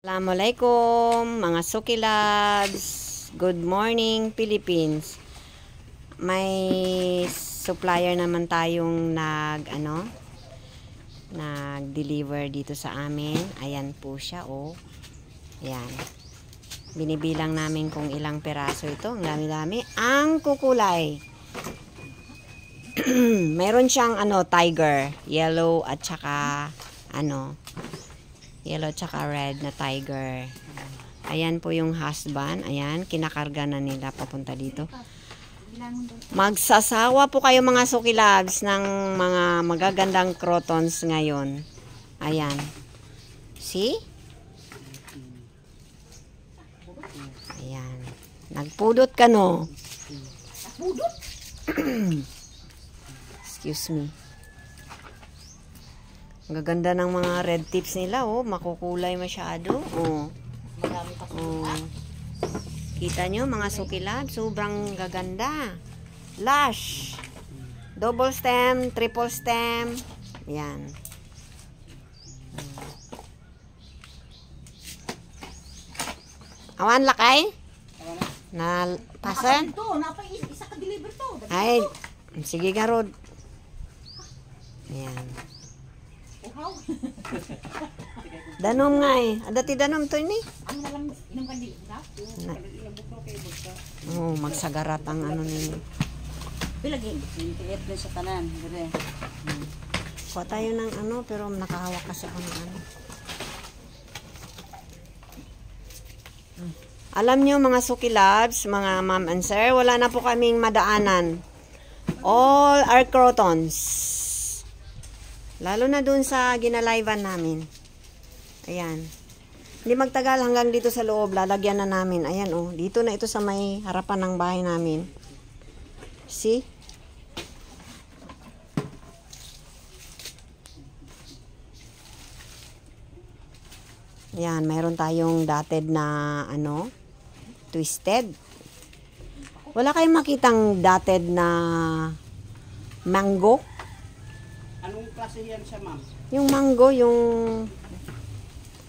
Assalamualaikum mga Suki Loves. Good morning Philippines. May supplier naman tayong nag-deliver dito sa amin. Ayan po siya, oh. Ayan. Binibilang namin kung ilang peraso ito. Ang dami-dami. Ang kukulay. Meron siyang tiger, yellow at saka yellow tsaka red na tiger. Ayan po yung husband. Ayan, kinakarga na nila papunta dito. Magsasawa po kayo mga Suki Loves ng mga magagandang crotons ngayon. Ayan. See? Ayan. Nagpudot ka, no? Nagpudot? Excuse me. Ang gaganda ng mga red tips nila, oh. Makukulay masyado. Oh. Oh. Kita nyo, mga Suki Loves, sobrang gaganda. Lush. Double stem, triple stem. Yan. Awan lakay? Na pasan? Isa ka deliver to. Ay, sige ka, Rod. Ayan. Danom nga eh. Adati danom to ini. Ang nalang inom ka dito. Oh, magsagarat ang ninyo. Bilagin. Tiit na sa tanan. Kuha tayo ng pero nakahawak kasi ako ng Alam nyo mga Suki Loves, mga ma'am and sir, wala na po kaming madaanan. All our crotons. Lalo na dun sa ginalivan namin. Ayan. Hindi magtagal hanggang dito sa loob. Lalagyan na namin. Ayan, oh. Dito na ito sa may harapan ng bahay namin. See? Ayan. Mayroon tayong dotted na, twisted. Wala kayong makitang dotted na mango? Anong klase yan siya, ma'am? Yung mango, yung...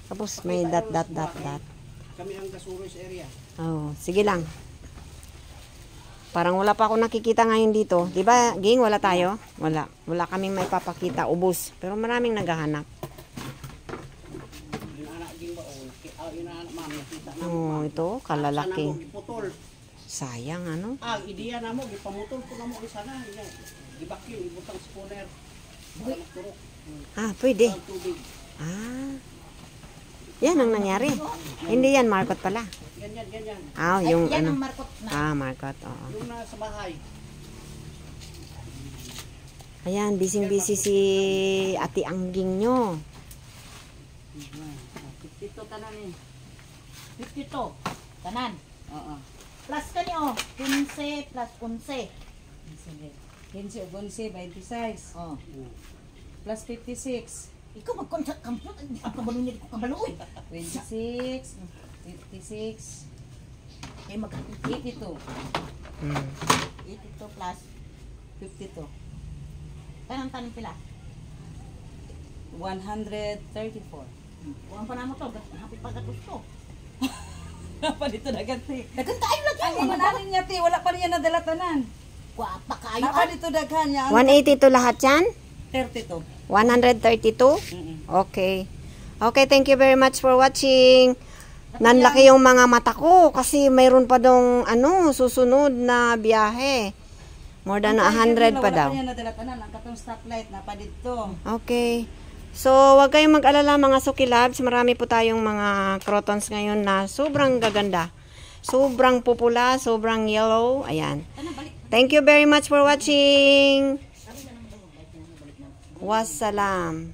Tapos may dot. Kami ang Gasuros area. Oh, sige lang. Parang wala pa ako nakikita ngayon dito. Di ba, Ging, wala tayo? Wala. Wala kaming may papakita. Ubus. Pero maraming naghahanap. Inaanak din ba? Inaanak, ma'am. Nakita na Oh, ito, kalalaki. Sana mo, iputol. Sayang, Ideya na mo, ipamutol ko na mo sana. Gibakyo, ibutang spooner. Pwede. Ang tubig. Yan ang nangyari. Hindi yan, markot pala. Ganyan. Yung Yan ang markot na. markot, oo. Yung nasa bahay. Ayan, busy si Ate Angging nyo. 52 tanan eh. 52. Tanan. Oo. Plus ka niyo. 15 plus 11. 15 o 11, 26. Oh. Plus 56. Ikaw mag-contract kampot. Ang kabalo niya. Ang kabalo eh. 26. 56. Eh mag-82 82. plus 52. tanan pila. 134. Huwag pa naman to. Hapit pagkatos to. Pa dito daganti. Dagan tayo lang Ang yan. mananin niya, ti. Wala pa niya nadala tanan. Guwapa kayo. Napa dito daghan niya. 182 lahat yan? 32. 132? Mm-mm. Okay. Okay, thank you very much for watching. Nanlaki yung mga mata ko kasi mayroon pa dong susunod na biyahe. More than 100 pa daw. Wala pa niya nadala tanan. Ang katong stoplight na pa dito. Okay. So, wag kayong mag-alala mga Suki Loves. Marami po tayong mga crotons ngayon na sobrang gaganda. Sobrang pupula, sobrang yellow. Ayan. Thank you very much for watching. Wassalam.